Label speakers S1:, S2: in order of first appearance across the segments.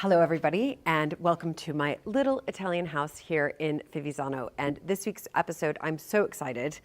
S1: Hello everybody, and welcome to my little Italian house here in Fivizzano. And this week's episode, I'm so excited,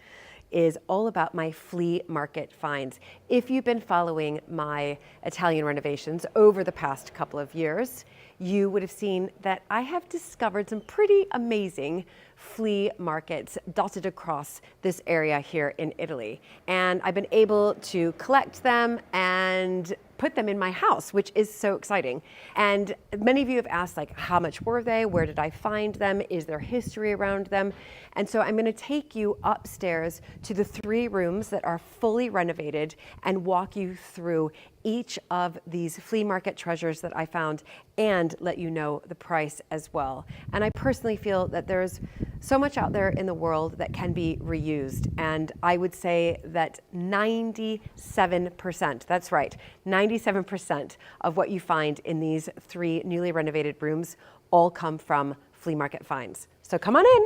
S1: is all about my flea market finds. If you've been following my Italian renovations over the past couple of years, you would have seen that I have discovered some pretty amazing flea markets dotted across this area here in Italy. And I've been able to collect them and put them in my house, which is so exciting. And many of you have asked, like, how much were they? Where did I find them? Is there history around them? And so I'm gonna take you upstairs to the 3 rooms that are fully renovated and walk you through each of these flea market treasures that I found and let you know the price as well. And I personally feel that there's so much out there in the world that can be reused. And I would say that 97%, that's right, 97% of what you find in these 3 newly renovated rooms all come from flea market finds. So come on in.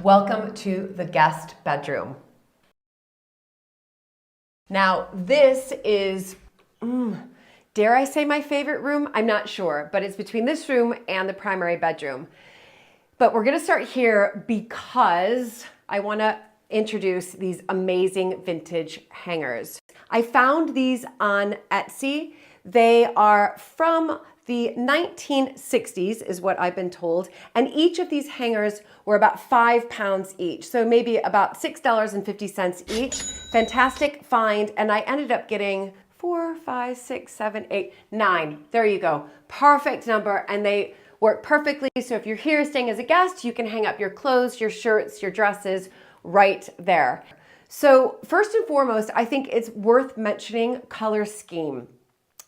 S1: Welcome to the guest bedroom. Now, this is, dare I say my favorite room? I'm not sure, but it's between this room and the primary bedroom. But we're gonna start here because I wanna introduce these amazing vintage hangers. I found these on Etsy. They are from the 1960s is what I've been told, and each of these hangers were about £5 each, so maybe about $6.50 each. Fantastic find, and I ended up getting 4, 5, 6, 7, 8, 9. There you go, perfect number, and they work perfectly. So if you're here staying as a guest, you can hang up your clothes, your shirts, your dresses right there. So first and foremost, I think it's worth mentioning color scheme.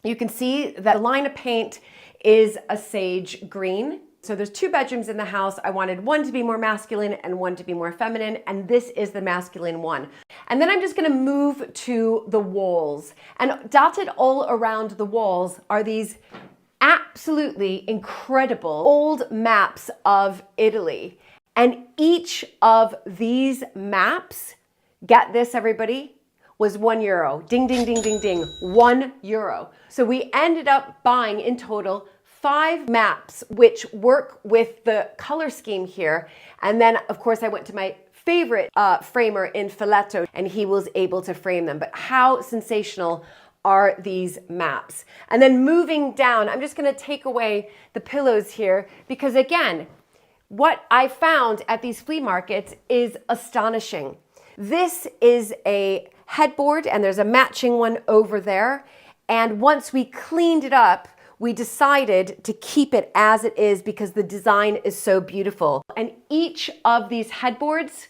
S1: You can see that the line of paint is a sage green. So there's 2 bedrooms in the house. I wanted one to be more masculine and one to be more feminine, and this is the masculine one. And then I'm just gonna move to the walls. And dotted all around the walls are these absolutely incredible old maps of Italy. And each of these maps, get this everybody, was €1. Ding, ding, ding, ding, ding, €1. So we ended up buying in total 5 maps, which work with the color scheme here. And then of course I went to my favorite framer in Filetto, and he was able to frame them. But how sensational are these maps? And then moving down, I'm just gonna take away the pillows here because again, what I found at these flea markets is astonishing. This is a headboard, and there's a matching one over there. And once we cleaned it up, we decided to keep it as it is because the design is so beautiful. And each of these headboards,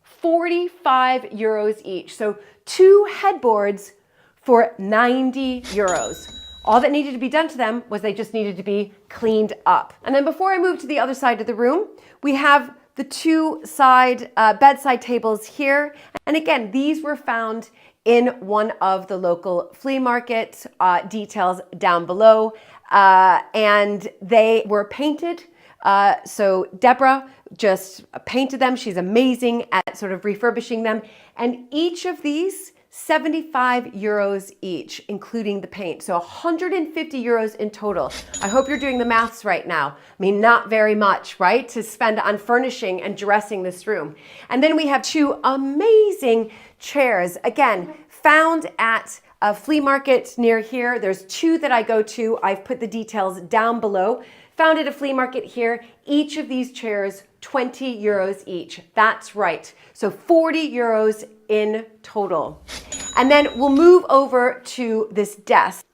S1: €45 each. So 2 headboards for €90. All that needed to be done to them was they just needed to be cleaned up. And then before I move to the other side of the room, we have the 2 side bedside tables here. And again, these were found in one of the local flea market, details down below. And they were painted. So Deborah just painted them. She's amazing at sort of refurbishing them. And each of these, €75 each, including the paint. So €150 in total. I hope you're doing the maths right now. I mean, not very much, right? To spend on furnishing and dressing this room. And then we have 2 amazing chairs. Again, found at a flea market near here. There's 2 that I go to. I've put the details down below. Found at a flea market here. Each of these chairs, €20 each. That's right. So €40 in total. And then we'll move over to this desk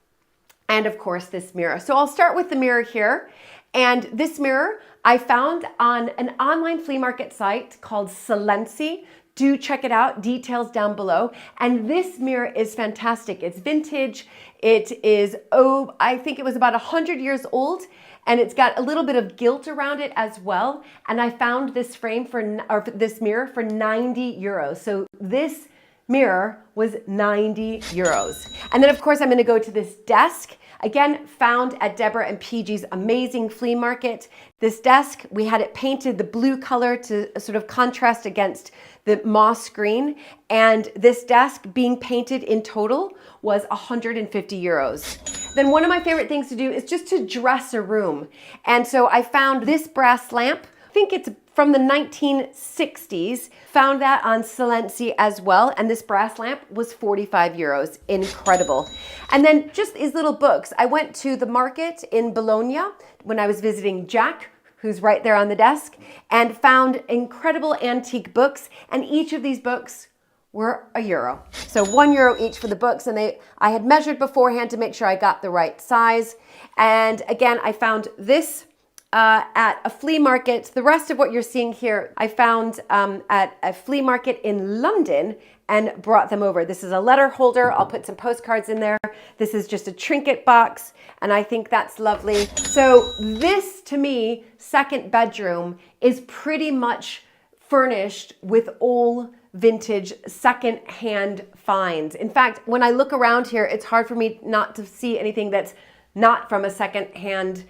S1: and of course this mirror. So I'll start with the mirror here. And this mirror I found on an online flea market site called Silenzi. Do check it out, details down below. And this mirror is fantastic. It's vintage. It is, I think it was about 100 years old, and it's got a little bit of gilt around it as well. And I found this this mirror for €90. So this mirror was €90. And then of course I'm gonna go to this desk. Again, found at Deborah and PG's amazing flea market. This desk, we had it painted the blue color to sort of contrast against the moss green. And this desk being painted in total was 150 euros. Then one of my favorite things to do is just to dress a room. And so I found this brass lamp. I think it's from the 1960s. Found that on Silenzi as well. And this brass lamp was 45 euros. Incredible. And then just these little books. I went to the market in Bologna when I was visiting Jack, who's right there on the desk, and found incredible antique books. And each of these books were €1. So €1 each for the books. And I had measured beforehand to make sure I got the right size. And again, I found this at a flea market. The rest of what you're seeing here, I found at a flea market in London and brought them over. This is a letter holder. I'll put some postcards in there. This is just a trinket box, and I think that's lovely. So this, to me, second bedroom is pretty much furnished with all vintage second-hand finds. In fact, when I look around here, it's hard for me not to see anything that's not from a second-hand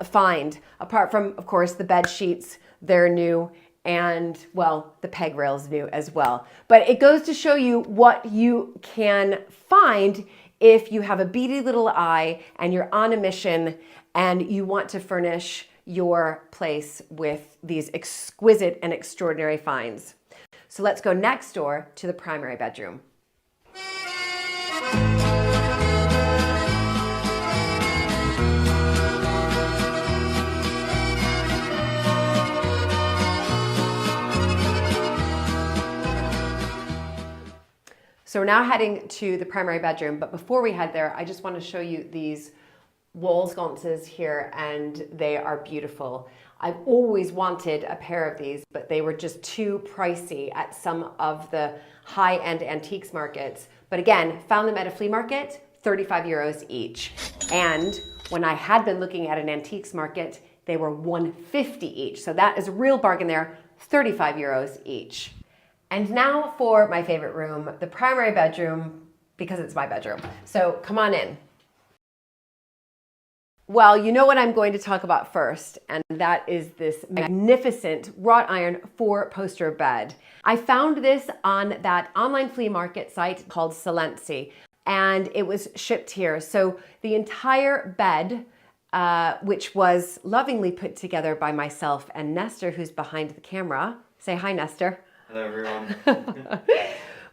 S1: find, apart from, of course, the bed sheets. They're new, and well, the peg rail's new as well. But it goes to show you what you can find if you have a beady little eye and you're on a mission and you want to furnish your place with these exquisite and extraordinary finds. So let's go next door to the primary bedroom. So we're now heading to the primary bedroom, but before we head there, I just want to show you these wall sconces here, and they are beautiful. I've always wanted a pair of these, but they were just too pricey at some of the high-end antiques markets. But again, found them at a flea market, 35 euros each. And when I had been looking at an antiques market, they were 150 each. So that is a real bargain there, 35 euros each. And now for my favorite room, the primary bedroom, because it's my bedroom. So come on in. Well, you know what I'm going to talk about first, and that is this magnificent wrought iron 4-poster bed. I found this on that online flea market site called Silenzi, and it was shipped here. So the entire bed, which was lovingly put together by myself and Nestor, who's behind the camera. Say hi, Nestor.
S2: Hello, everyone.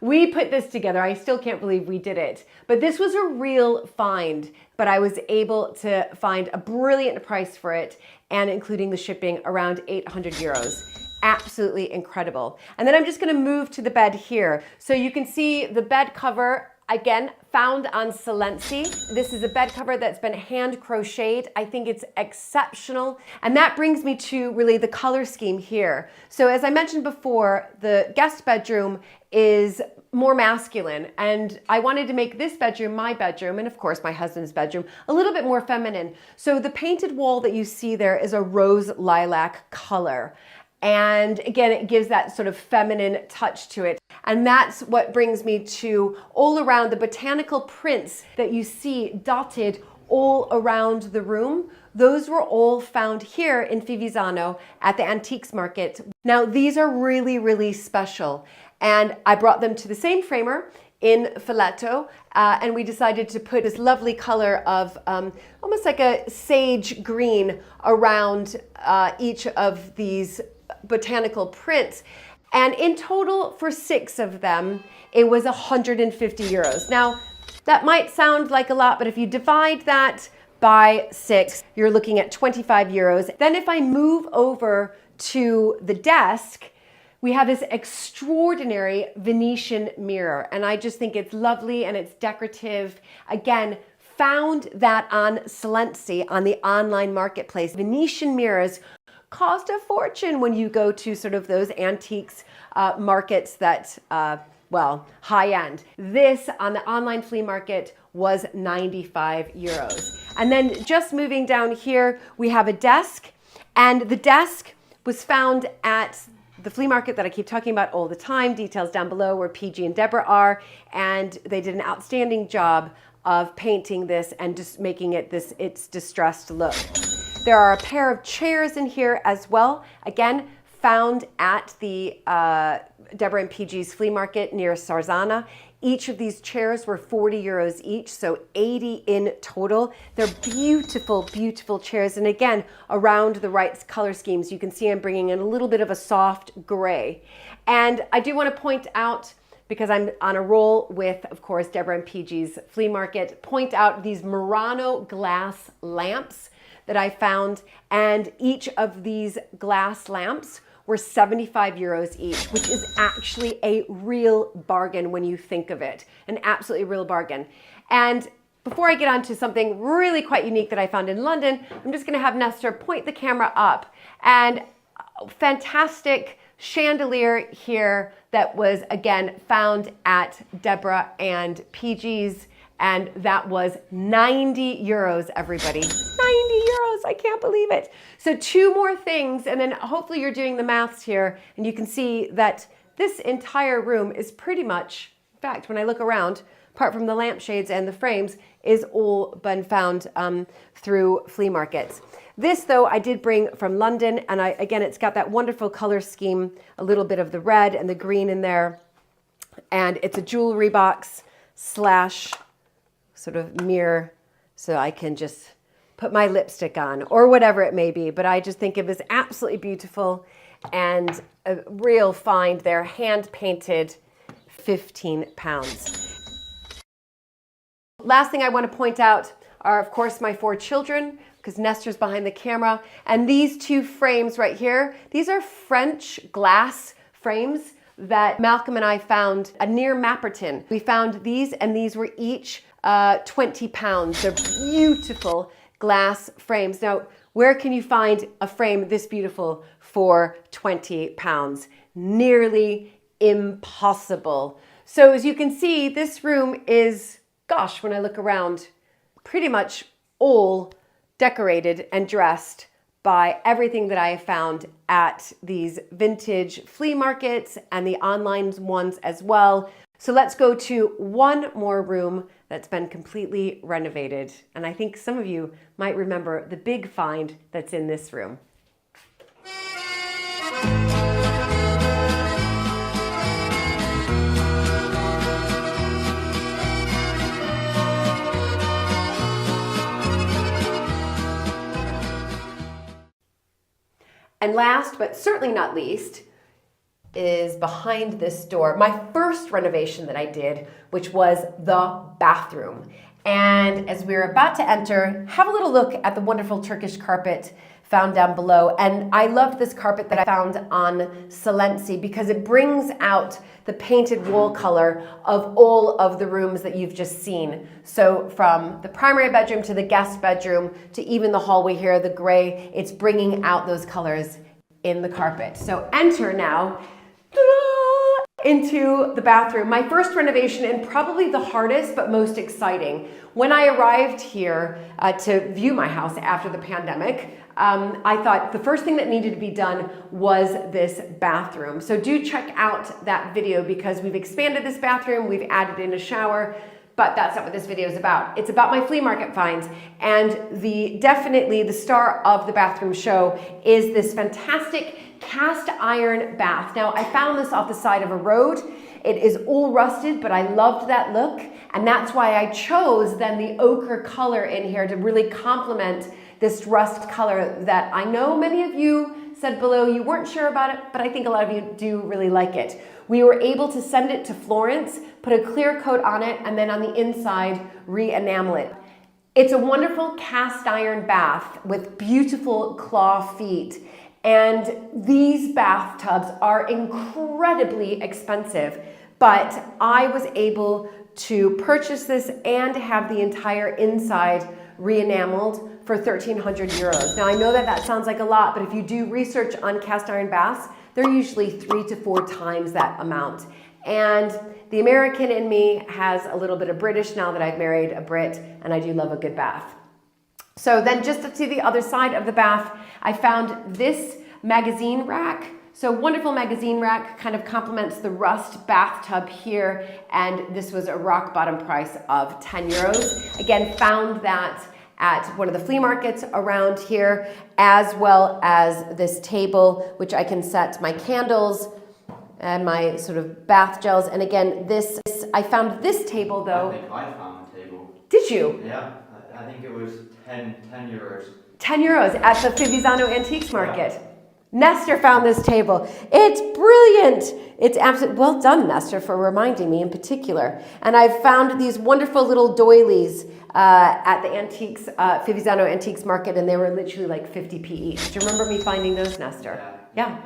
S1: We put this together. I still can't believe we did it. But this was a real find, but I was able to find a brilliant price for it, and including the shipping, around 800 euros. Absolutely incredible. And then I'm just gonna move to the bed here. So you can see the bed cover, again, found on Silenzi. This is a bed cover that's been hand crocheted. I think it's exceptional. And that brings me to really the color scheme here. So as I mentioned before, the guest bedroom is more masculine, and I wanted to make this bedroom, my bedroom, and of course my husband's bedroom, a little bit more feminine. So the painted wall that you see there is a rose lilac color. And again, it gives that sort of feminine touch to it. And that's what brings me to all around the botanical prints that you see dotted all around the room. Those were all found here in Fivizzano at the antiques market. Now, these are really, really special. And I brought them to the same framer in Filetto, and we decided to put this lovely color of almost like a sage green around each of these botanical prints. And in total, for 6 of them, it was 150 euros. Now, that might sound like a lot, but if you divide that by 6, you're looking at 25 euros. Then if I move over to the desk, we have this extraordinary Venetian mirror, and I just think it's lovely and it's decorative. Again, found that on Silenzi, on the online marketplace. Venetian mirrors cost a fortune when you go to sort of those antiques markets that, well, high end. This on the online flea market was 95 euros. And then just moving down here, we have a desk, and the desk was found at the flea market that I keep talking about all the time. Details down below where PG and Deborah are, and they did an outstanding job of painting this and just making it its distressed look. There are a pair of chairs in here as well. Again, found at the Deborah and PG's flea market near Sarzana. Each of these chairs were 40 euros each, so 80 in total. They're beautiful, beautiful chairs. And again, around the right color schemes, you can see I'm bringing in a little bit of a soft gray. And I do want to point out, because I'm on a roll with, of course, Deborah and PG's flea market, point out these Murano glass lamps that I found. And each of these glass lamps were 75 euros each, which is actually a real bargain when you think of it, an absolutely real bargain. And before I get on to something really quite unique that I found in London, I'm just gonna have Nestor point the camera up, and fantastic chandelier here that was again found at Deborah and PG's, and that was 90 euros, everybody. 90 euros, I can't believe it. So 2 more things, and then hopefully you're doing the maths here, and you can see that this entire room is pretty much, in fact, when I look around, apart from the lampshades and the frames, is all been found through flea markets. This, though, I did bring from London, and again, it's got that wonderful color scheme, a little bit of the red and the green in there, and it's a jewelry box slash sort of mirror, so I can just put my lipstick on or whatever it may be. But I just think it was absolutely beautiful and a real find there, hand painted, £15. Last thing I want to point out are, of course, my 4 children, because Nestor's behind the camera. And these 2 frames right here, these are French glass frames that Malcolm and I found near Mapperton. We found these, and these were each £20. They're beautiful glass frames. Now, where can you find a frame this beautiful for £20? Nearly impossible. So as you can see, this room is, gosh, when I look around, pretty much all decorated and dressed by everything that I have found at these vintage flea markets and the online ones as well. So let's go to one more room that's been completely renovated. And I think some of you might remember the big find that's in this room. And last, but certainly not least, is behind this door, my first renovation that I did, which was the bathroom. And as we're about to enter, have a little look at the wonderful Turkish carpet found down below. And I loved this carpet that I found on Silenzi because it brings out the painted wall color of all of the rooms that you've just seen. So from the primary bedroom to the guest bedroom to even the hallway here, the gray, it's bringing out those colors in the carpet. So enter now into the bathroom. My first renovation, and probably the hardest but most exciting. When I arrived here to view my house after the pandemic, I thought the first thing that needed to be done was this bathroom. So do check out that video because we've expanded this bathroom, we've added in a shower, but that's not what this video is about. It's about my flea market finds, and definitely the star of the bathroom show is this fantastic cast iron bath. Now, I found this off the side of a road. It is all rusted, but I loved that look, and that's why I chose then the ochre color in here to really complement this rust color that I know many of you said below you weren't sure about it, but I think a lot of you do really like it. We were able to send it to Florence, put a clear coat on it, and then on the inside, re-enamel it. It's a wonderful cast iron bath with beautiful claw feet. And these bathtubs are incredibly expensive, but I was able to purchase this and have the entire inside re-enameled for 1,300 euros. Now I know that that sounds like a lot, but if you do research on cast iron baths, they're usually 3 to 4 times that amount. And the American in me has a little bit of British now that I've married a Brit, and I do love a good bath. So then just to the other side of the bath, I found this magazine rack. So wonderful magazine rack, kind of complements the rust bathtub here, and this was a rock bottom price of 10 euros. Again, found that at one of the flea markets around here, as well as this table, which I can set my candles and my sort of bath gels. And again, I found this table though.
S2: I think I found the table.
S1: Did you?
S2: Yeah, I think it was 10 euros.
S1: 10 euros at the Fivisano Antiques Market. Yeah. Nestor found this table. It's brilliant. It's absolutely, well done, Nestor, for reminding me in particular. And I've found these wonderful little doilies at the Antiques, Fivisano Antiques Market, and they were literally like 50p each. Do you remember me finding those, Nestor? Yeah.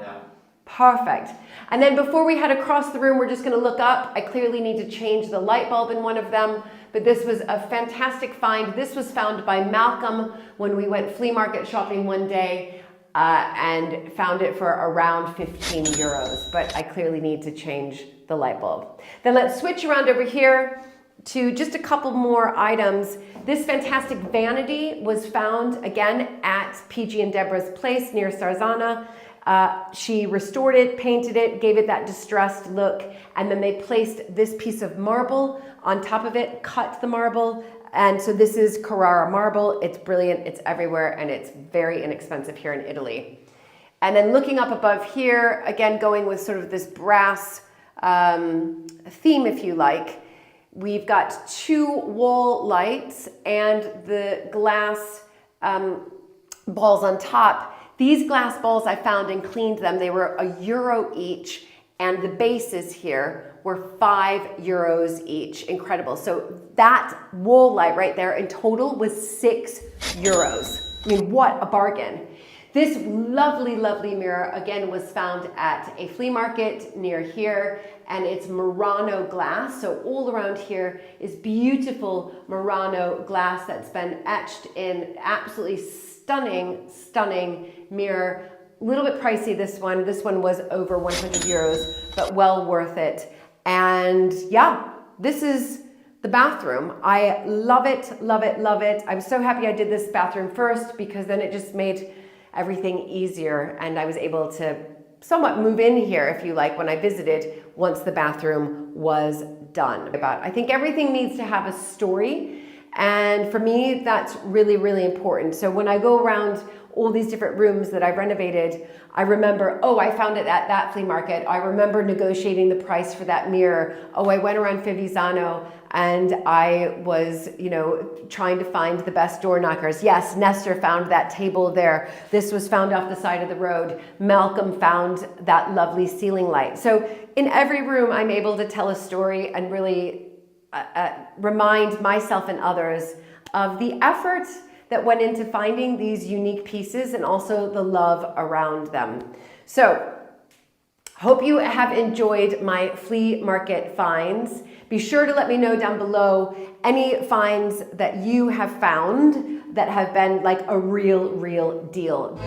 S1: Perfect. And then before we head across the room, we're just going to look up. I clearly need to change the light bulb in one of them, but this was a fantastic find. This was found by Malcolm when we went flea market shopping one day. And found it for around 15 euros, but I clearly need to change the light bulb. Then let's switch around over here to just a couple more items. This fantastic vanity was found again at PG and Deborah's place near Sarzana. She restored it, painted it, gave it that distressed look, and then they placed this piece of marble on top of it, cut the marble. And so this is Carrara marble. It's brilliant, it's everywhere, and it's very inexpensive here in Italy. And then looking up above here, again, going with sort of this brass theme, if you like, we've got 2 wall lights and the glass balls on top. These glass balls, I found and cleaned them. They were €1 each, and the bases here were 5 euros each. Incredible. So that wall light right there in total was 6 euros. I mean, what a bargain. This lovely, lovely mirror, again, was found at a flea market near here, and it's Murano glass. So all around here is beautiful Murano glass that's been etched in. Absolutely stunning, stunning mirror. A little bit pricey, this one. This one was over 100 euros, but well worth it. And yeah, this is the bathroom. I love it, love it, love it. I'm so happy I did this bathroom first, because then it just made everything easier, and I was able to somewhat move in here, if you like, when I visited, once the bathroom was done. I think everything needs to have a story, and for me, that's really, really important. So when I go around all these different rooms that I've renovated, I remember, oh, I found it at that flea market. I remember negotiating the price for that mirror. Oh, I went around Fivisano and I was, trying to find the best door knockers. Yes, Nestor found that table there. This was found off the side of the road. Malcolm found that lovely ceiling light. So in every room, I'm able to tell a story and really remind myself and others of the effort that went into finding these unique pieces and also the love around them. So, hope you have enjoyed my flea market finds. Be sure to let me know down below any finds that you have found that have been like a real deal.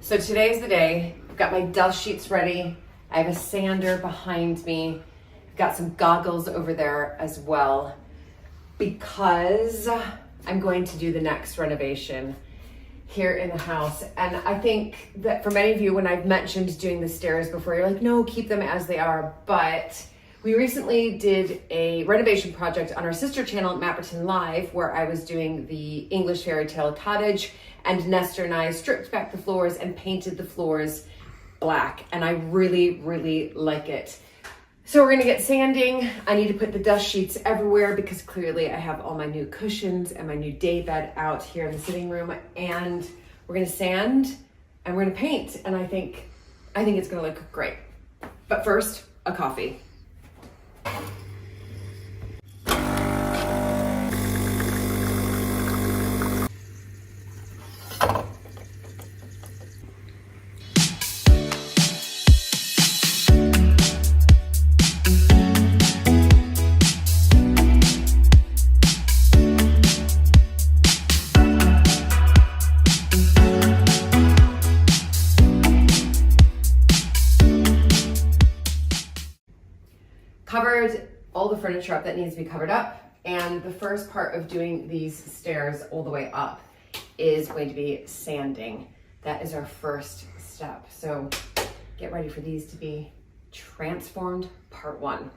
S1: So today's the day. I've got my dust sheets ready. I have a sander behind me. I've got some goggles over there as well, because I'm going to do the next renovation here in the house. And I think that for many of you, when I've mentioned doing the stairs before, you're like, no, keep them as they are. But we recently did a renovation project on our sister channel, Mapperton Live, where I was doing the English fairy tale cottage, and Nestor and I stripped back the floors and painted the floors black. And I really like it. So we're gonna get sanding. I need to put the dust sheets everywhere, because clearly I have all my new cushions and my new day bed out here in the sitting room, and we're gonna sand and we're gonna paint. And I think it's gonna look great. But first, a coffee. covered all the furniture up that needs to be covered up. And the first part of doing these stairs all the way up is going to be sanding. That is our first step. So get ready for these to be transformed part 1.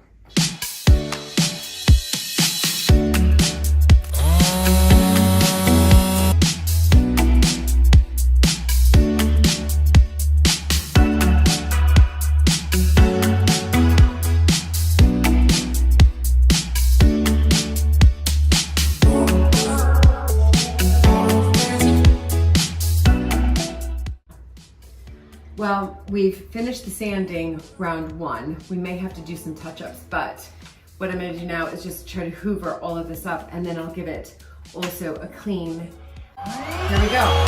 S1: Well, we've finished the sanding round 1. We may have to do some touch-ups, but what I'm gonna do now is just try to hoover all of this up, and then I'll give it also a clean. Here we go.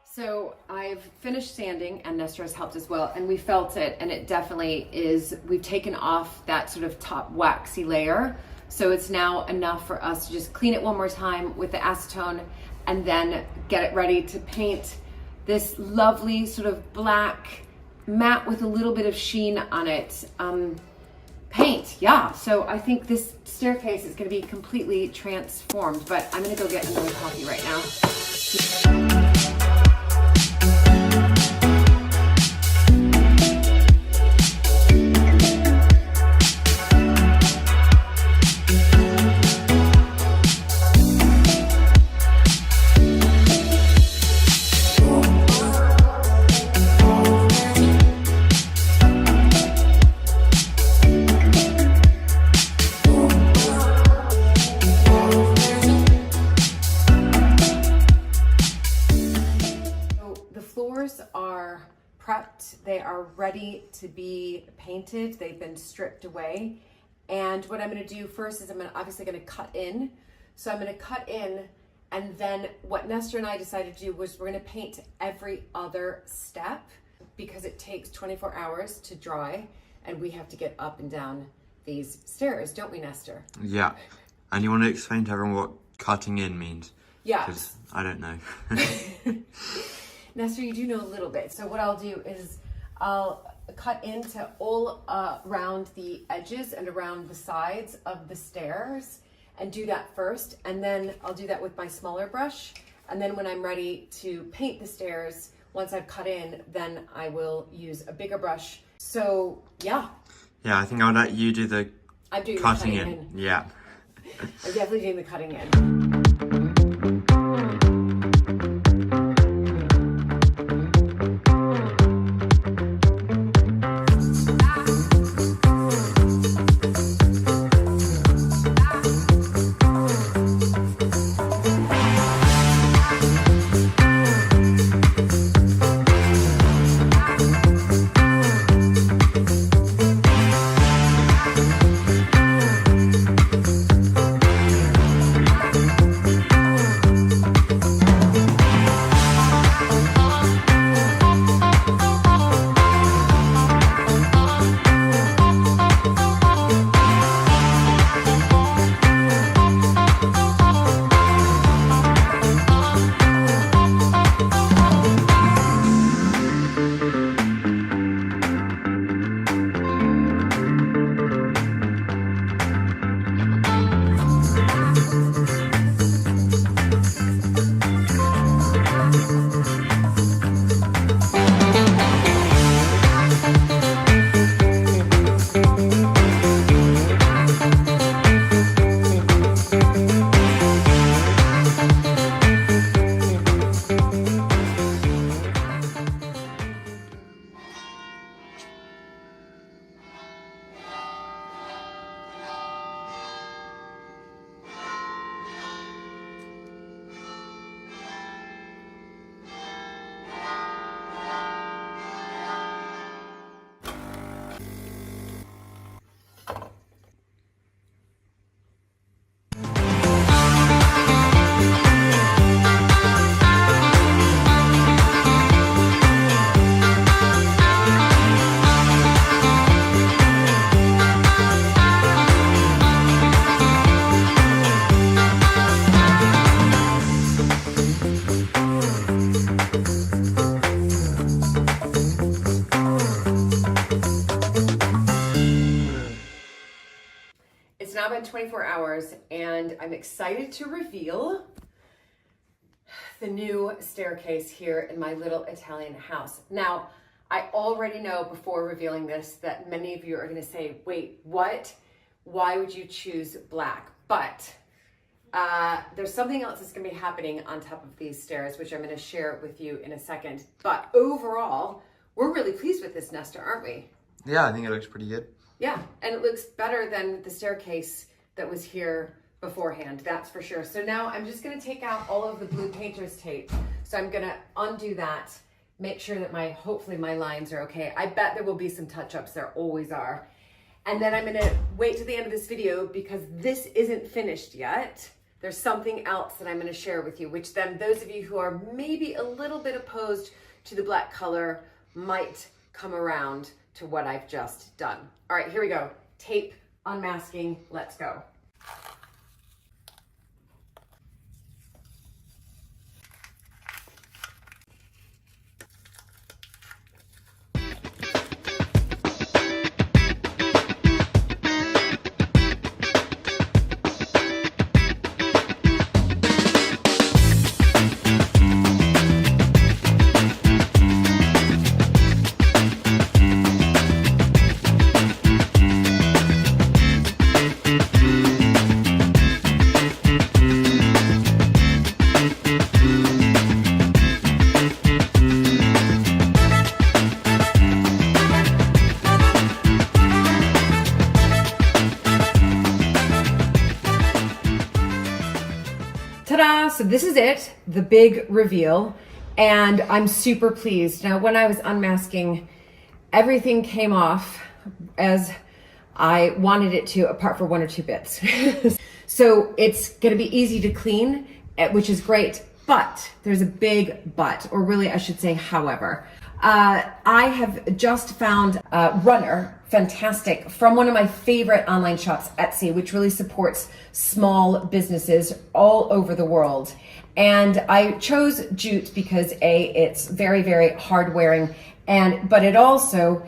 S1: So I've finished sanding, and Nestor has helped as well, and we felt it, and it definitely is. We've taken off that sort of top waxy layer, so it's now enough for us to just clean it one more time with the acetone and then get it ready to paint this lovely sort of black matte with a little bit of sheen on it paint. Yeah, so I think this staircase is going to be completely transformed, but I'm going to go get another coffee right now. Are prepped, they are ready to be painted, they've been stripped away, and what I'm going to do first is I'm obviously going to cut in. So I'm going to cut in, and then what Nestor and I decided to do was we're going to paint every other step because it takes 24 hours to dry, and we have to get up and down these stairs, don't we, Nestor?
S2: Yeah, and you want to explain to everyone what cutting in means?
S1: Yeah.
S2: Because I don't know.
S1: Nestor, you do know a little bit. So what I'll do is I'll cut into all around the edges and around the sides of the stairs and do that first. And then I'll do that with my smaller brush. And then when I'm ready to paint the stairs, once I've cut in, then I will use a bigger brush. So yeah.
S2: Yeah, I think I'll let you do the
S1: I'm doing
S2: cutting
S1: the cutting in.
S2: Yeah.
S1: I'm definitely doing the cutting in. now been 24 hours and I'm excited to reveal the new staircase here in my little Italian house. Now, I already know before revealing this that many of you are gonna say, wait, what? Why would you choose black? But there's something else that's gonna be happening on top of these stairs, which I'm gonna share with you in a second. But overall, we're really pleased with this Nestor, aren't we?
S2: Yeah, I think it looks pretty good.
S1: Yeah, and it looks better than the staircase that was here beforehand, that's for sure. So now I'm just gonna take out all of the blue painter's tape. So I'm gonna undo that, make sure that hopefully my lines are okay. I bet there will be some touch-ups, there always are. And then I'm gonna wait to the end of this video because this isn't finished yet. There's something else that I'm gonna share with you, which then those of you who are maybe a little bit opposed to the black color might come around to what I've just done. All right, here we go. Tape, unmasking, let's go. Ta-da! So this is it, the big reveal, and I'm super pleased. Now, when I was unmasking, everything came off as I wanted it to, apart from one or two bits. So it's gonna be easy to clean, which is great, but there's a big but, or really I should say however. I have just found Runner, fantastic, from one of my favorite online shops, Etsy, which really supports small businesses all over the world. And I chose jute because it's very, very hard wearing, but it also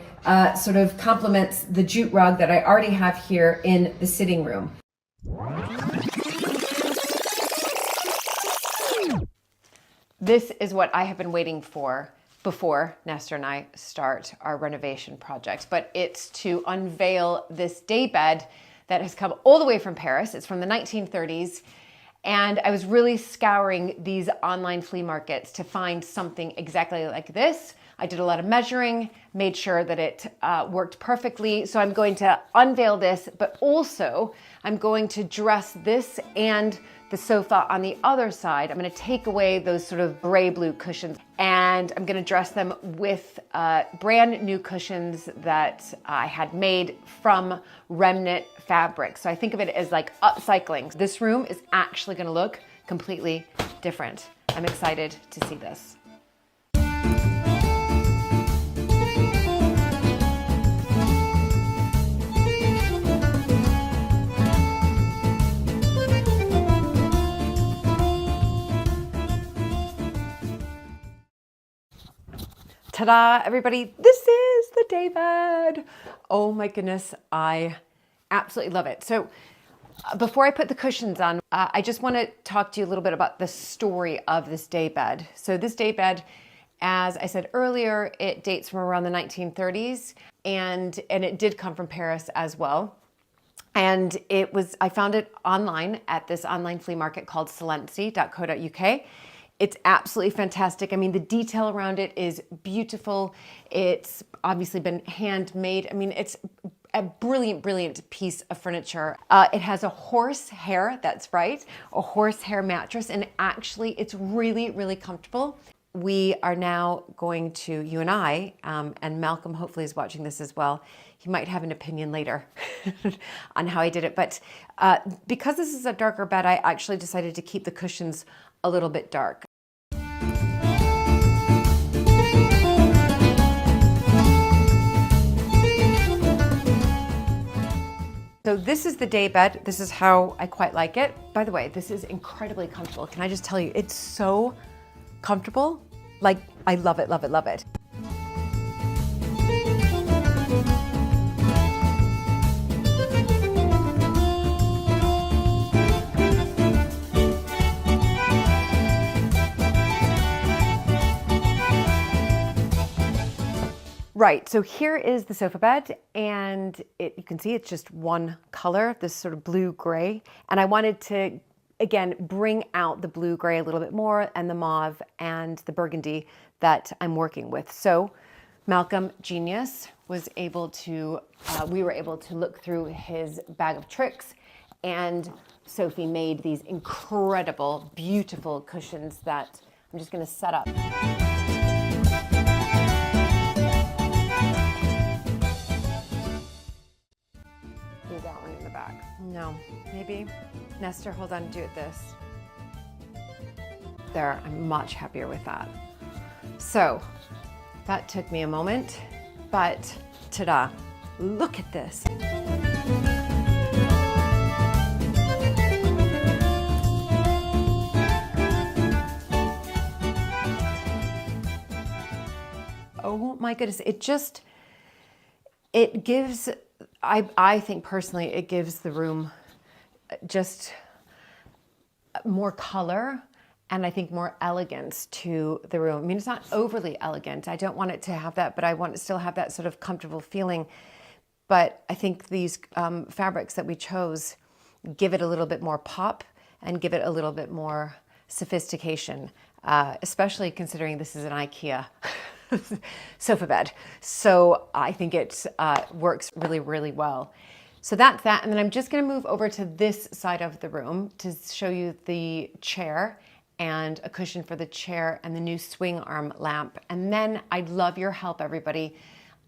S1: sort of complements the jute rug that I already have here in the sitting room. This is what I have been waiting for before Nestor and I start our renovation project, but it's to unveil this daybed that has come all the way from Paris. It's from the 1930s, and I was really scouring these online flea markets to find something exactly like this. I did a lot of measuring, made sure that it worked perfectly. So I'm going to unveil this, but also I'm going to dress this and the sofa on the other side. I'm gonna take away those sort of gray-blue cushions and I'm gonna dress them with brand new cushions that I had made from remnant fabric. So I think of it as like upcycling. This room is actually gonna look completely different. I'm excited to see this. Ta-da, everybody, this is the daybed. Oh my goodness, I absolutely love it. So before I put the cushions on, I just want to talk to you a little bit about the story of this daybed. So this daybed, as I said earlier, it dates from around the 1930s and it did come from Paris as well. And I found it online at this online flea market called Silenzi.co.uk. It's absolutely fantastic. I mean, the detail around it is beautiful. It's obviously been handmade. I mean, it's a brilliant, brilliant piece of furniture. It has a horsehair, that's right, a horsehair mattress, and actually it's really, really comfortable. We are now going to, you and I, and Malcolm hopefully is watching this as well. He might have an opinion later on how I did it, but because this is a darker bed, I actually decided to keep the cushions a little bit dark. So this is the daybed. This is how I quite like it. By the way, this is incredibly comfortable. Can I just tell you, it's so comfortable. Like, I love it, love it, love it. Right, so here is the sofa bed, and you can see it's just one color, this sort of blue-gray. And I wanted to, again, bring out the blue-gray a little bit more, and the mauve and the burgundy that I'm working with. So Malcolm, genius, was able to, we were able to look through his bag of tricks, and Sophie made these incredible, beautiful cushions that I'm just gonna set up. That one in the back. No, maybe. Nestor, hold on, do it this. There, I'm much happier with that. So, that took me a moment, but ta-da, look at this. Oh my goodness, it gives, I think personally, it gives the room just more color and I think more elegance to the room. I mean, it's not overly elegant. I don't want it to have that, but I want to still have that sort of comfortable feeling. But I think these fabrics that we chose give it a little bit more pop and give it a little bit more sophistication, especially considering this is an IKEA sofa bed. So I think it works really, really well. So that's that. And then I'm just going to move over to this side of the room to show you the chair and a cushion for the chair and the new swing arm lamp. And then I'd love your help, everybody,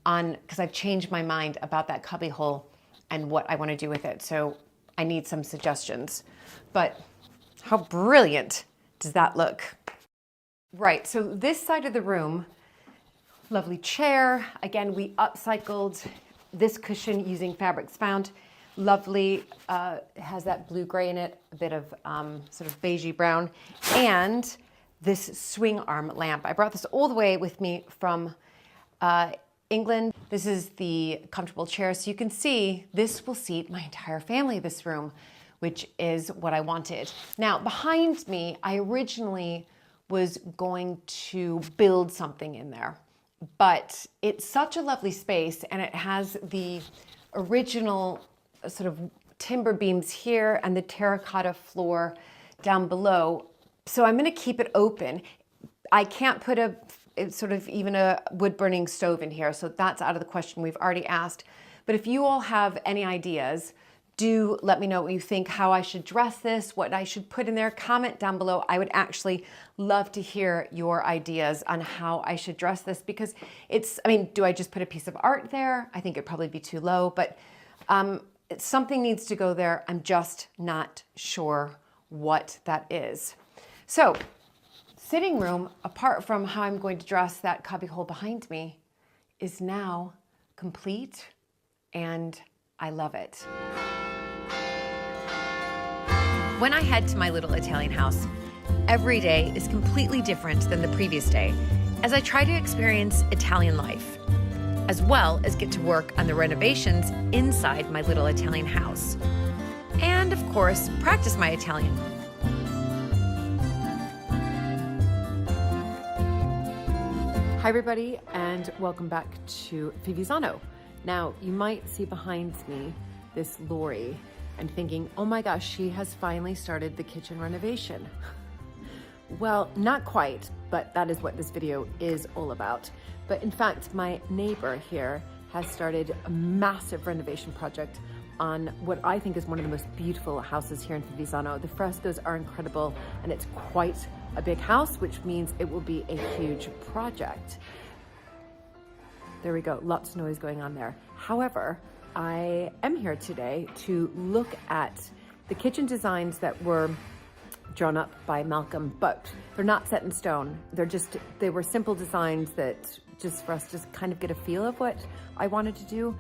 S1: because I've changed my mind about that cubby hole and what I want to do with it. So I need some suggestions. But how brilliant does that look? Right, so this side of the room, lovely chair. Again, we upcycled this cushion using fabrics found. Lovely, it has that blue-gray in it, a bit of sort of beigey brown, and this swing arm lamp. I brought this all the way with me from England. This is the comfortable chair, so you can see this will seat my entire family, this room, which is what I wanted. Now, behind me, I originally was going to build something in there, but it's such a lovely space, and it has the original sort of timber beams here and the terracotta floor down below. So I'm gonna keep it open. I can't put even a wood burning stove in here, so that's out of the question. We've already asked. But if you all have any ideas, do let me know what you think, how I should dress this, what I should put in there. Comment down below. I would actually love to hear your ideas on how I should dress this, because do I just put a piece of art there? I think it'd probably be too low, but something needs to go there. I'm just not sure what that is. So, sitting room, apart from how I'm going to dress that cubbyhole behind me, is now complete, and I love it. When I head to my little Italian house, every day is completely different than the previous day, as I try to experience Italian life, as well as get to work on the renovations inside my little Italian house. And of course, practice my Italian. Hi everybody, and welcome back to Phew. Now, you might see behind me this lorry and thinking, oh my gosh, she has finally started the kitchen renovation. Well, not quite, but that is what this video is all about. But in fact, my neighbor here has started a massive renovation project on what I think is one of the most beautiful houses here in Phew. The frescoes are incredible, and it's quite a big house, which means it will be a huge project. There we go, lots of noise going on there. However, I am here today to look at the kitchen designs that were drawn up by Malcolm, but they're not set in stone. They were simple designs that just for us to kind of get a feel of what I wanted to do.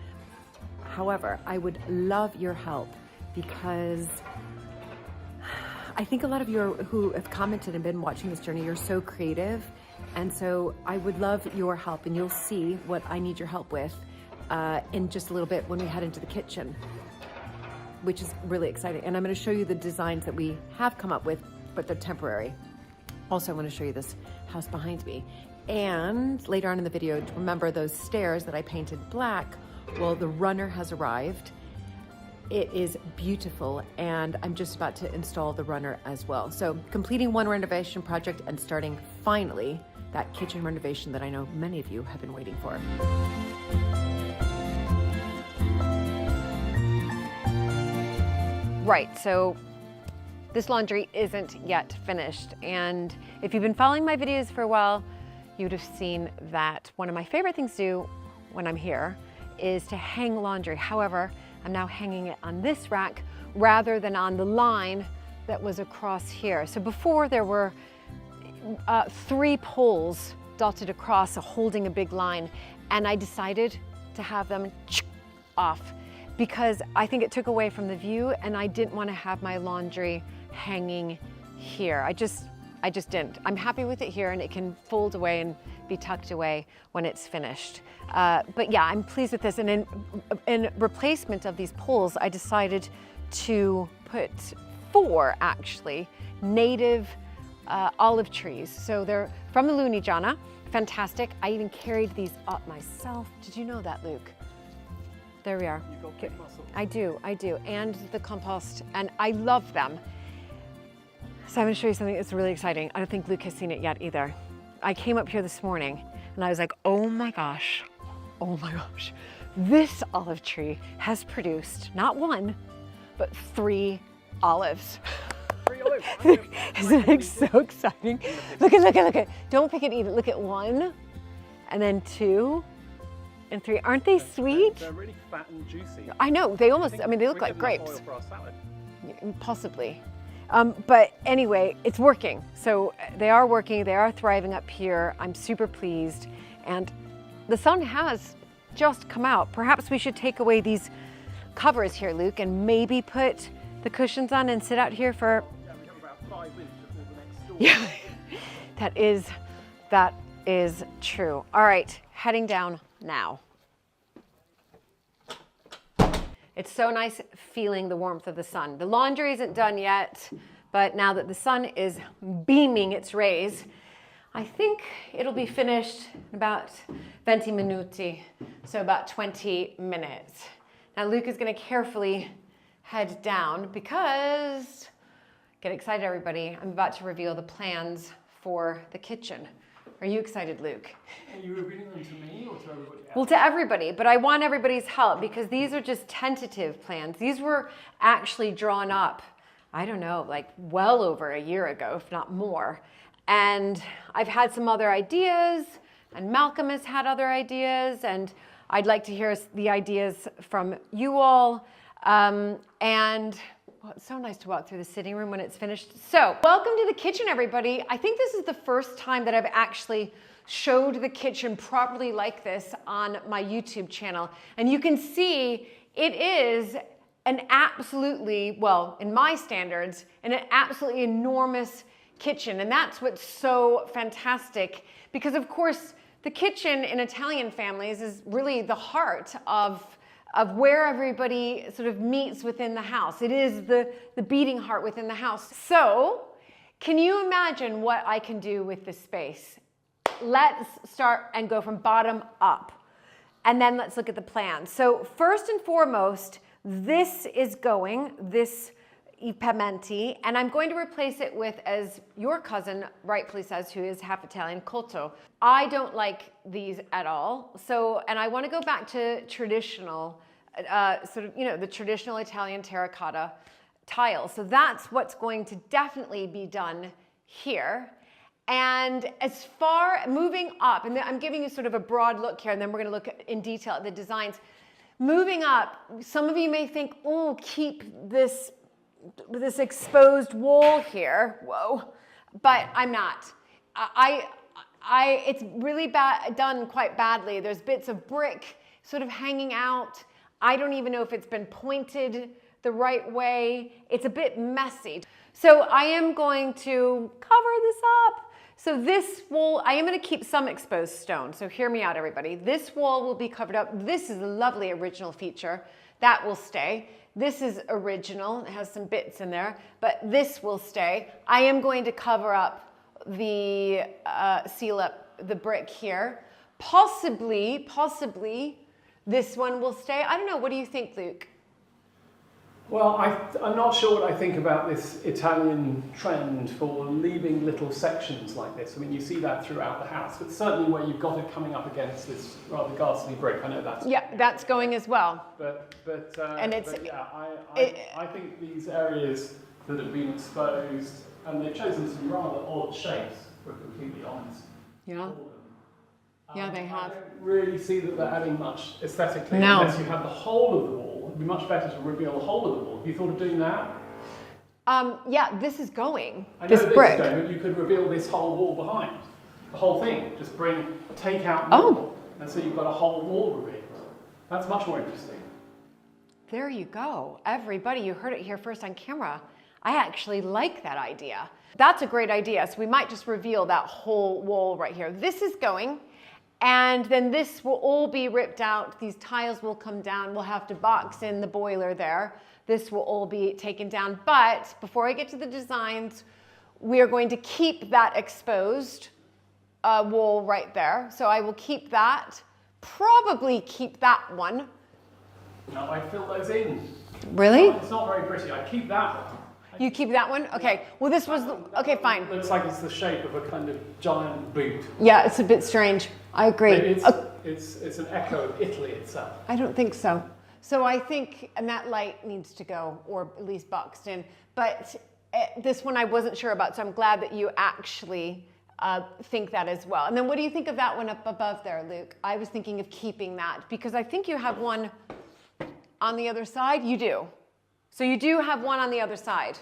S1: However, I would love your help, because I think a lot of you who have commented and been watching this journey, you're so creative. And so I would love your help, and you'll see what I need your help with in just a little bit when we head into the kitchen, which is really exciting. And I'm going to show you the designs that we have come up with, but they're temporary. Also, I want to show you this house behind me. And later on in the video, remember those stairs that I painted black? Well, the runner has arrived. It is beautiful, and I'm just about to install the runner as well. So completing one renovation project and starting finally that kitchen renovation that I know many of you have been waiting for. Right, so this laundry isn't yet finished, and if you've been following my videos for a while, you would have seen that one of my favorite things to do when I'm here is to hang laundry. However, I'm now hanging it on this rack rather than on the line that was across here. So before there were 3 poles dotted across holding a big line, and I decided to have them off because I think it took away from the view, and I didn't want to have my laundry hanging here. I just didn't. I'm happy with it here, and it can fold away and be tucked away when it's finished. But yeah, I'm pleased with this. And in replacement of these poles, I decided to put 4 actually native olive trees. So they're from the Lunigiana, fantastic. I even carried these up myself. Did you know that, Luke? There we are.
S3: You've got big muscle.
S1: I do. And the compost, and I love them. So I'm gonna show you something that's really exciting. I don't think Luke has seen it yet either. I came up here this morning and I was like, oh my gosh, this olive tree has produced not 1, but 3 olives.
S3: 3 olives.
S1: Isn't it so exciting? Look at. Don't pick it, eat it. Look at 1, and then 2, and 3. Aren't they sweet?
S3: They're really fat and juicy.
S1: I know, they almost, I mean, they look like grapes.
S3: Oil for our salad.
S1: Possibly. But anyway, it's working. So they are working, they are thriving up here. I'm super pleased. And the sun has just come out. Perhaps we should take away these covers here, Luke, and maybe put the cushions on and sit out here for...
S3: Yeah, we have about 5 minutes before the next storm.
S1: Yeah, that is true. All right, heading down now. It's so nice feeling the warmth of the sun. The laundry isn't done yet, but now that the sun is beaming its rays, I think it'll be finished in about 20 minuti, so about 20 minutes. Now Luke is gonna carefully head down because, get excited everybody, I'm about to reveal the plans for the kitchen. Are you excited, Luke?
S3: Are you revealing them to me or to everybody else?
S1: Well, to everybody, but I want everybody's help because these are just tentative plans. These were actually drawn up, I don't know, like well over a year ago, if not more. And I've had some other ideas, and Malcolm has had other ideas, and I'd like to hear the ideas from you all. Well, it's so nice to walk through the sitting room when it's finished. So, welcome to the kitchen, everybody. I think this is the first time that I've actually showed the kitchen properly like this on my YouTube channel. And you can see it is an absolutely, well, in my standards, an absolutely enormous kitchen. And that's what's so fantastic because, of course, the kitchen in Italian families is really the heart of where everybody sort of meets within the house. It is the beating heart within the house. So, can you imagine what I can do with this space? Let's start and go from bottom up. And then let's look at the plan. So, first and foremost, this is going, this I pavimenti, and I'm going to replace it with, as your cousin rightfully says, who is half Italian, cotto. I don't like these at all. So, and I want to go back to traditional, sort of, you know, the traditional Italian terracotta tile. So that's what's going to definitely be done here. And as far moving up, and I'm giving you sort of a broad look here, and then we're going to look in detail at the designs. Moving up, some of you may think, oh, keep this exposed wall here, whoa, but I'm not. It's really done quite badly. There's bits of brick sort of hanging out. I don't even know if it's been pointed the right way. It's a bit messy. So I am going to cover this up. So this wall, I am going to keep some exposed stone. So hear me out, everybody. This wall will be covered up. This is a lovely original feature. That will stay. This is original. It has some bits in there, but this will stay. I am going to cover up the seal up the brick here. Possibly this one will stay. I don't know. What do you think, Luke?
S3: Well, I'm not sure what I think about this Italian trend for leaving little sections like this. I mean, you see that throughout the house, but certainly where you've got it coming up against this rather ghastly brick, I know that's...
S1: Yeah, that's going as well.
S3: But yeah,
S1: it,
S3: I think these areas that have been exposed, and they've chosen some rather odd shapes, if we're completely honest.
S1: Yeah. Yeah, they have.
S3: I don't really see that they're adding much aesthetically
S1: No.
S3: unless you have the whole of the wall. It'd be much better to reveal the whole of the wall. Have you thought of doing that?
S1: Yeah, this is going.
S3: I know
S1: This brick.
S3: is going, but you could reveal this whole wall behind. The whole thing. Just take out
S1: Oh.
S3: more. And so you've got a whole wall revealed. That's much more interesting.
S1: There you go. Everybody, you heard it here first on camera. I actually like that idea. That's a great idea. So we might just reveal that whole wall right here. This is going. And then this will all be ripped out. These tiles will come down. We'll have to box in the boiler there. This will all be taken down. But before I get to the designs, we are going to keep that exposed wall right there. So I will keep that, probably keep that one.
S3: No, I fill those in.
S1: Really?
S3: It's not very pretty. I keep that one.
S1: You keep that one? Okay. Well, this was, okay, fine.
S3: It looks like it's the shape of a kind of giant boot.
S1: Yeah, it's a bit strange. I agree.
S3: It's an echo of Italy itself.
S1: I don't think so. So I think, and that light needs to go, or at least boxed in. But this one I wasn't sure about, so I'm glad that you actually think that as well. And then what do you think of that one up above there, Luke? I was thinking of keeping that, because I think you have one on the other side. You do. So you do have one on the other side.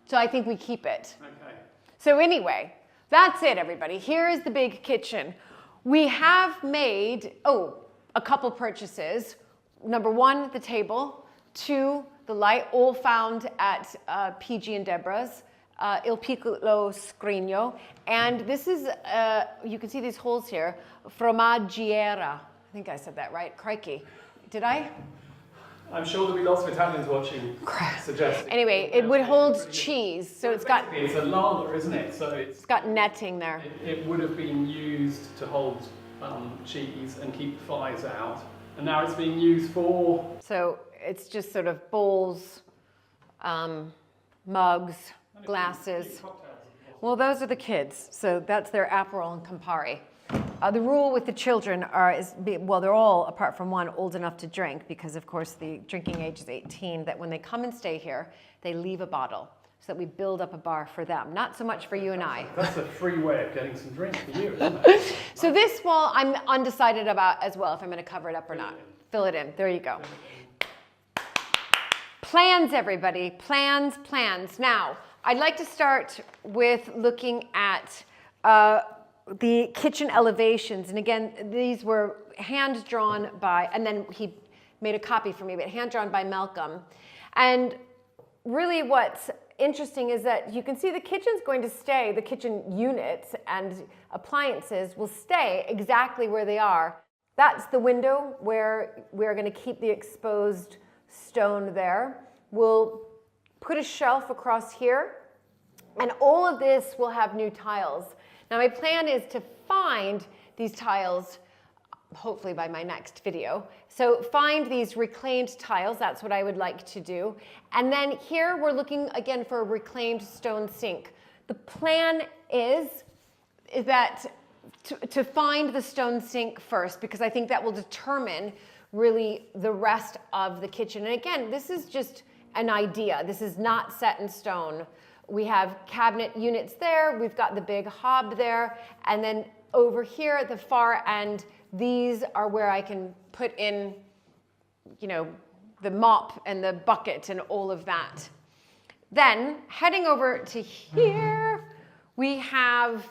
S1: So I think we keep it.
S3: Okay.
S1: So anyway, that's it, everybody. Here is the big kitchen. We have made, a couple purchases. Number one, the table. Two, the light, all found at PG and Deborah's. Il Piccolo Scrigno. And this is, you can see these holes here, Formaggiera. I think I said that right. Crikey. Did I?
S3: I'm sure there'll be lots of Italians watching suggesting.
S1: Anyway, it would hold cheese. So it's got...
S3: It's a lather, isn't it? So
S1: It's got netting there.
S3: it would have been used to hold cheese and keep flies out. And now it's being used for...
S1: So it's just sort of bowls, mugs, glasses. Well, those are the kids. So that's their Aperol and Campari. The rule with the children they're all, apart from one, old enough to drink, because of course the drinking age is 18, that when they come and stay here, they leave a bottle so that we build up a bar for them. Not so much for you and I.
S3: That's a free way of getting some drink for you, isn't it?
S1: So this wall, I'm undecided about as well, if I'm going to cover it up or not. Fill it in. There you go. Plans, everybody. Plans. Now, I'd like to start with looking at the kitchen elevations. And again, these were hand-drawn by, and then he made a copy for me, but hand-drawn by Malcolm. And really what's interesting is that you can see the kitchen's going to stay, the kitchen units and appliances will stay exactly where they are. That's the window where we're going to keep the exposed stone there. We'll put a shelf across here, and all of this will have new tiles. Now my plan is to find these tiles, hopefully by my next video. So find these reclaimed tiles, that's what I would like to do. And then here we're looking again for a reclaimed stone sink. The plan is that to find the stone sink first, because I think that will determine really the rest of the kitchen. And again, this is just an idea. This is not set in stone. We have cabinet units there, we've got the big hob there, and then over here at the far end, these are where I can put in, the mop and the bucket and all of that. Then, heading over to here, we have,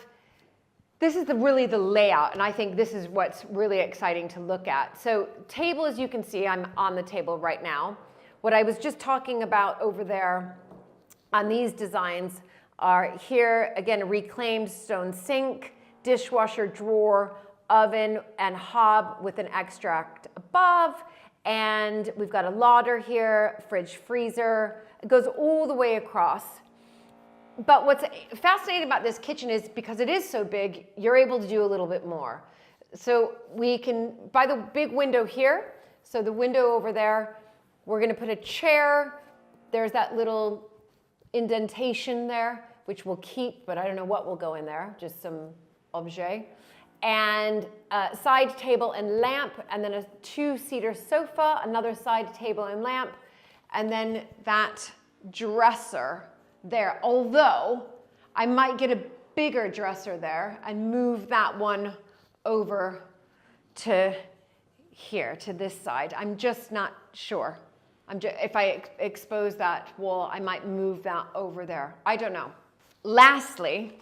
S1: this is really the layout, and I think this is what's really exciting to look at. So table, as you can see, I'm on the table right now. What I was just talking about over there on these designs are here, again, a reclaimed stone sink, dishwasher drawer, oven, and hob with an extract above. And we've got a lauder here, fridge, freezer. It goes all the way across. But what's fascinating about this kitchen is because it is so big, you're able to do a little bit more. So we can, by the big window here, so the window over there, we're gonna put a chair. There's that little indentation there, which we'll keep, but I don't know what will go in there, just some objet. And a side table and lamp, and then a 2-seater sofa, another side table and lamp, and then that dresser there. Although I might get a bigger dresser there and move that one over to here, to this side. I'm just not sure. If I expose that wall, I might move that over there. I don't know. Lastly,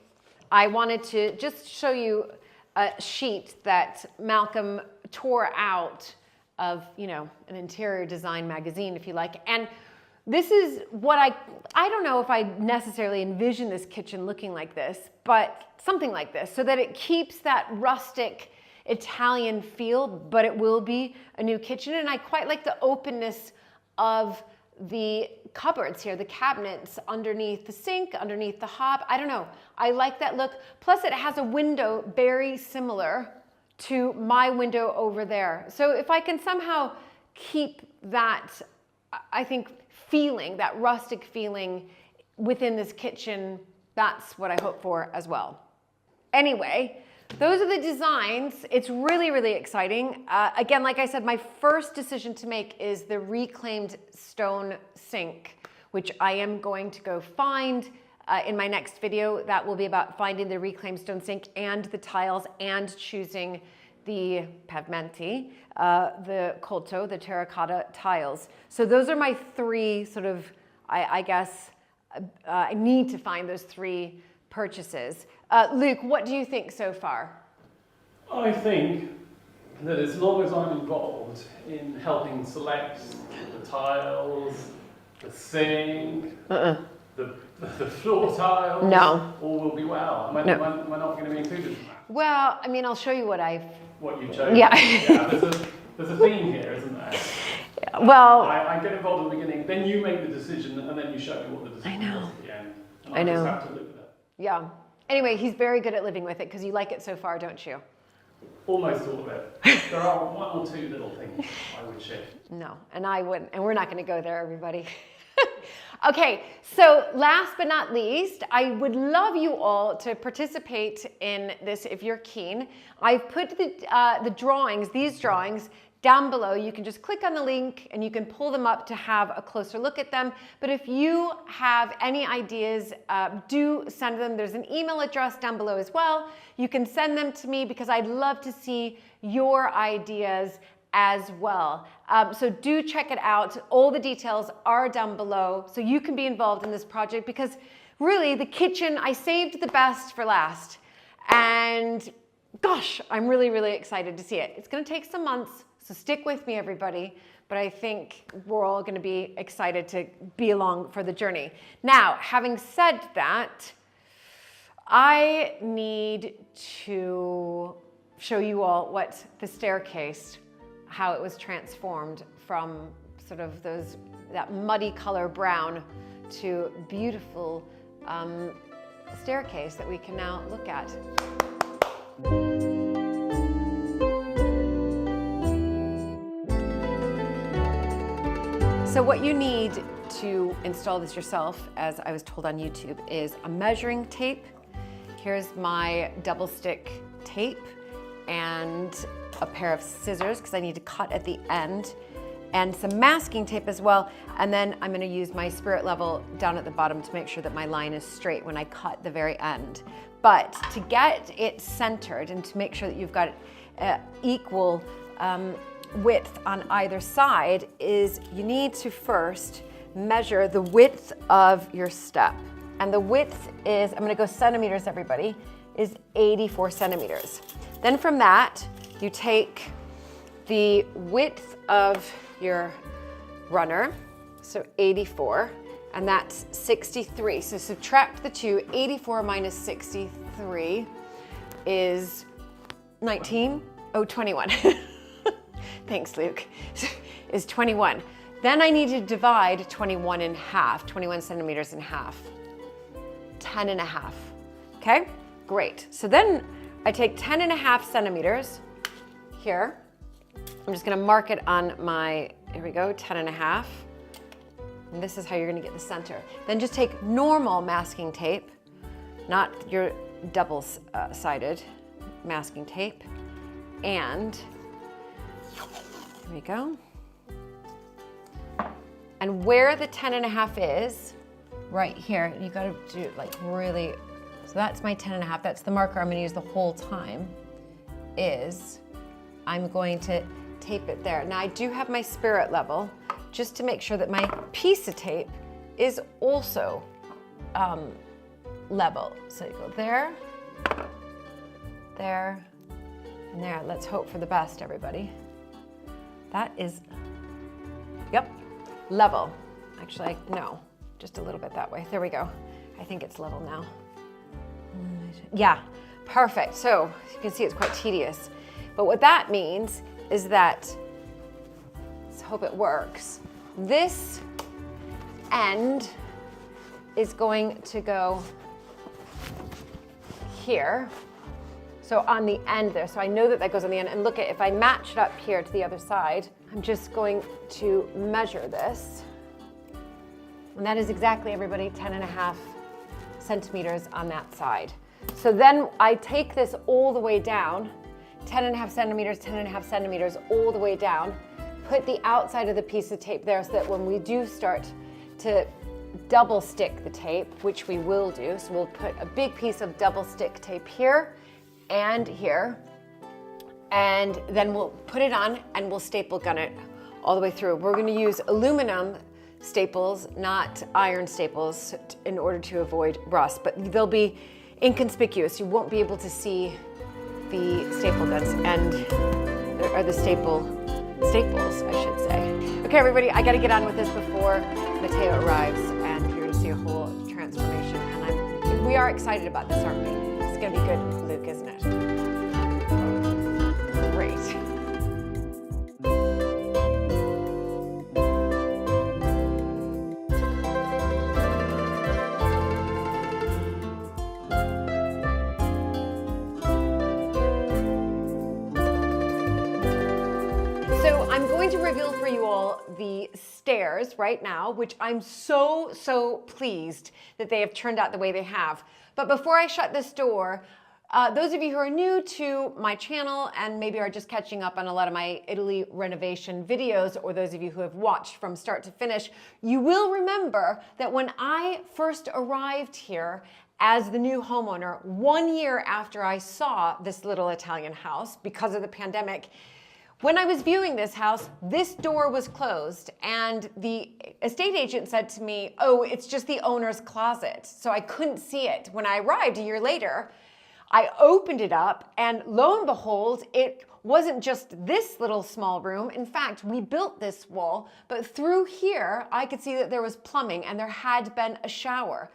S1: I wanted to just show you a sheet that Malcolm tore out of, you know, an interior design magazine, if you like. And this is what I don't know if I necessarily envision this kitchen looking like this, but something like this, so that it keeps that rustic Italian feel, but it will be a new kitchen. And I quite like the openness of the cupboards here, the cabinets underneath the sink, underneath the hob. I don't know. I like that look. Plus it has a window very similar to my window over there. So if I can somehow keep that, I think, feeling, that rustic feeling within this kitchen, that's what I hope for as well. Anyway, those are the designs. It's really, really exciting. Again, like I said, my first decision to make is the reclaimed stone sink, which I am going to go find in my next video. That will be about finding the reclaimed stone sink and the tiles and choosing the pavimenti, the colto, the terracotta tiles. So those are my three sort of, I guess, I need to find those three purchases. Luke, what do you think so far?
S3: I think that as long as I'm involved in helping select the tiles, the sink, the floor tiles,
S1: No.
S3: all will be well. Am I not going to be included in that?
S1: Well, I mean, I'll show you what
S3: What you've chosen?
S1: Yeah.
S3: Yeah, there's a theme here, isn't there?
S1: Well,
S3: I get involved in the beginning, then you make the decision, and then you show me what the decision was at the end. And
S1: I know.
S3: just have to live with it.
S1: yeah. Anyway, he's very good at living with it because you like it so far, don't you?
S3: Almost all of it. There are one or two little things I would shift.
S1: No, and I wouldn't. And we're not going to go there, everybody. Okay, so last but not least, I would love you all to participate in this if you're keen. I've put the drawings, these drawings, down below. You can just click on the link and you can pull them up to have a closer look at them. But if you have any ideas, do send them. There's an email address down below as well. You can send them to me because I'd love to see your ideas as well. So do check it out. All the details are down below so you can be involved in this project because really the kitchen, I saved the best for last. And gosh, I'm really, really excited to see it. It's gonna take some months, so stick with me, everybody. But I think we're all gonna be excited to be along for the journey. Now, having said that, I need to show you all what the staircase, how it was transformed from sort of that muddy color brown to beautiful staircase that we can now look at. So what you need to install this yourself, as I was told on YouTube, is a measuring tape. Here's my double stick tape and a pair of scissors because I need to cut at the end, and some masking tape as well. And then I'm gonna use my spirit level down at the bottom to make sure that my line is straight when I cut the very end. But to get it centered and to make sure that you've got equal width on either side is you need to first measure the width of your step. And the width is, I'm gonna go centimeters, everybody, is 84 centimeters. Then from that, you take the width of your runner, so 84, and that's 63. So subtract the two, 84 minus 63 is 19, oh, 21. Thanks, Luke, is 21. Then I need to divide 21 in half, 21 centimeters in half. 10.5. Okay, great. So then I take 10.5 centimeters here. I'm just gonna mark it on my, here we go, 10.5. And this is how you're gonna get the center. Then just take normal masking tape, not your double-sided masking tape. And here we go. And where the 10.5 is, right here, you gotta do it like really, so that's my 10.5, that's the marker I'm gonna use the whole time, is I'm going to tape it there. Now I do have my spirit level, just to make sure that my piece of tape is also level. So you go there, there, and there. Let's hope for the best, everybody. That is, yep, level. Actually, no, just a little bit that way. There we go. I think it's level now. Yeah, perfect. So you can see it's quite tedious. But what that means is that, let's hope it works. This end is going to go here. So on the end there, so I know that that goes on the end. And look at, if I match it up here to the other side, I'm just going to measure this. And that is exactly, everybody, 10.5 centimeters on that side. So then I take this all the way down, 10.5 centimeters, 10.5 centimeters, all the way down, put the outside of the piece of tape there so that when we do start to double stick the tape, which we will do, so we'll put a big piece of double stick tape here and here, and then we'll put it on and we'll staple gun it all the way through. We're gonna use aluminum staples, not iron staples, in order to avoid rust, but they'll be inconspicuous. You won't be able to see the staple guns or the staples, I should say. Okay, everybody, I gotta get on with this before Matteo arrives, and you're gonna see a whole transformation. And we are excited about this, aren't we? It's gonna be good, Luke, isn't it? Great. I'm going to reveal for you all the stairs right now, which I'm so pleased that they have turned out the way they have. But before I shut this door, those of you who are new to my channel and maybe are just catching up on a lot of my Italy renovation videos, or those of you who have watched from start to finish, you will remember that when I first arrived here as the new homeowner, 1 year after I saw this little Italian house because of the pandemic, when I was viewing this house, this door was closed, and the estate agent said to me, oh, it's just the owner's closet. So I couldn't see it. When I arrived a year later, I opened it up, and lo and behold, it wasn't just this little small room. In fact, we built this wall, but through here, I could see that there was plumbing and there had been a shower.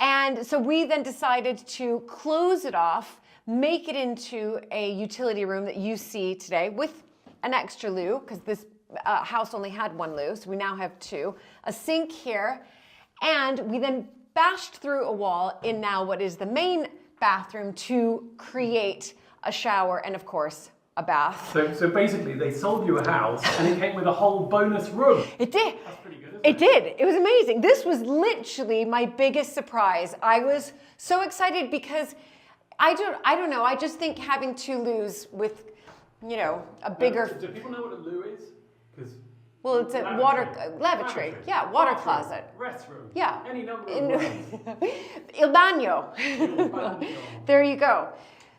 S1: And so we then decided to close it off, make it into a utility room that you see today with an extra loo, because this house only had 1 loo, so we now have 2. A sink here, and we then bashed through a wall in now what is the main bathroom to create a shower and, of course, a bath.
S3: So basically, they sold you a house, and it came with a whole bonus room.
S1: It did.
S3: That's pretty good, isn't
S1: It did. It was amazing. This was literally my biggest surprise. I was so excited because I don't know. I just think having 2 loos with, you know, a bigger.
S3: Do people know what a loo is? Because
S1: well, it's a lavatory. Yeah, water closet.
S3: Restroom.
S1: Yeah.
S3: Any number of words.
S1: Il bagno. There you go.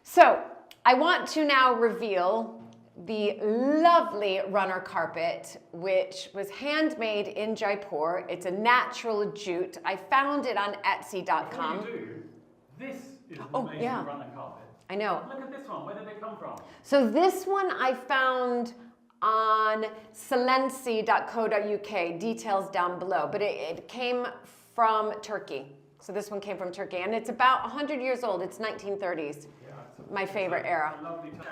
S1: So I want to now reveal the lovely runner carpet, which was handmade in Jaipur. It's a natural jute. I found it on Etsy.com.
S3: Before you do, this is an amazing runner carpet.
S1: I know.
S3: Look at this one. Where did it come from?
S1: So this one I found on silenci.co.uk, details down below, but it came from Turkey. So this one came from Turkey, and it's about 100 years old. It's 1930s, my favorite era.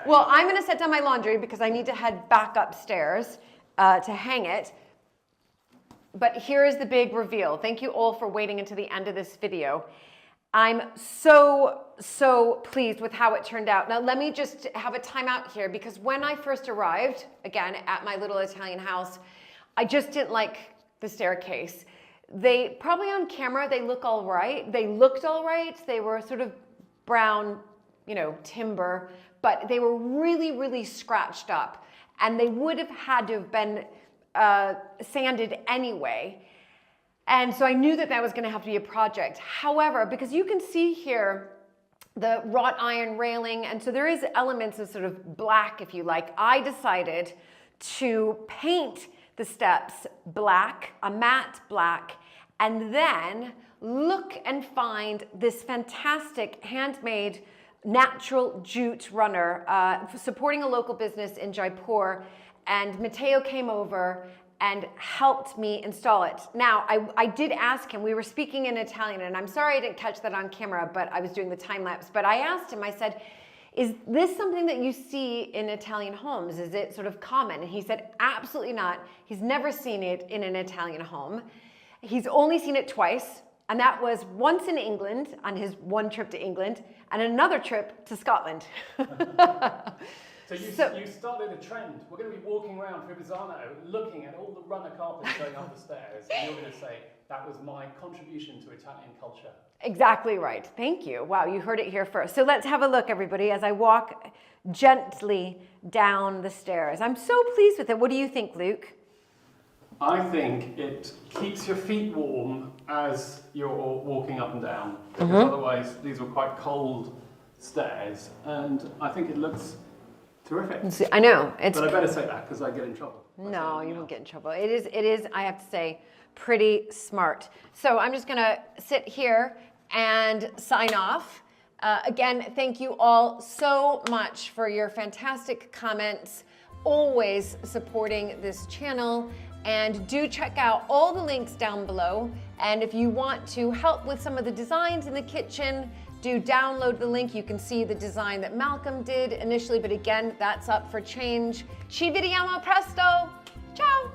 S1: Well, I'm gonna set down my laundry because I need to head back upstairs to hang it. But here is the big reveal. Thank you all for waiting until the end of this video. I'm so pleased with how it turned out. Now, let me just have a timeout here because when I first arrived, again, at my little Italian house, I just didn't like the staircase. They probably on camera, they look all right. They looked all right. They were sort of brown, you know, timber, but they were really scratched up and they would have had to have been sanded anyway. And so I knew that that was going to have to be a project. However, because you can see here the wrought iron railing, and so there is elements of sort of black, if you like, I decided to paint the steps black, a matte black, and then look and find this fantastic handmade natural jute runner supporting a local business in Jaipur. And Matteo came over and helped me install it. Now, I did ask him, we were speaking in Italian, and I'm sorry I didn't catch that on camera, but I was doing the time lapse. But I asked him, I said, is this something that you see in Italian homes? Is it sort of common? And he said, absolutely not. He's never seen it in an Italian home. He's only seen it twice, and that was once in England, on his one trip to England, and another trip to Scotland.
S3: So you started a trend. We're going to be walking around Fiumicino looking at all the runner carpets going up the stairs, and you're going to say, that was my contribution to Italian culture.
S1: Exactly right. Thank you. Wow, you heard it here first. So let's have a look, everybody, as I walk gently down the stairs. I'm so pleased with it. What do you think, Luke?
S3: I think it keeps your feet warm as you're walking up and down, because otherwise these were quite cold stairs, and I think it looks terrific.
S1: I know.
S3: But I better say that because I get in trouble.
S1: No, you won't get in trouble. It is, I have to say, pretty smart. So I'm just going to sit here and sign off. Again, thank you all so much for your fantastic comments, always supporting this channel. And do check out all the links down below. And if you want to help with some of the designs in the kitchen, do download the link. You can see the design that Malcolm did initially, but again, that's up for change. Ci vediamo presto. Ciao.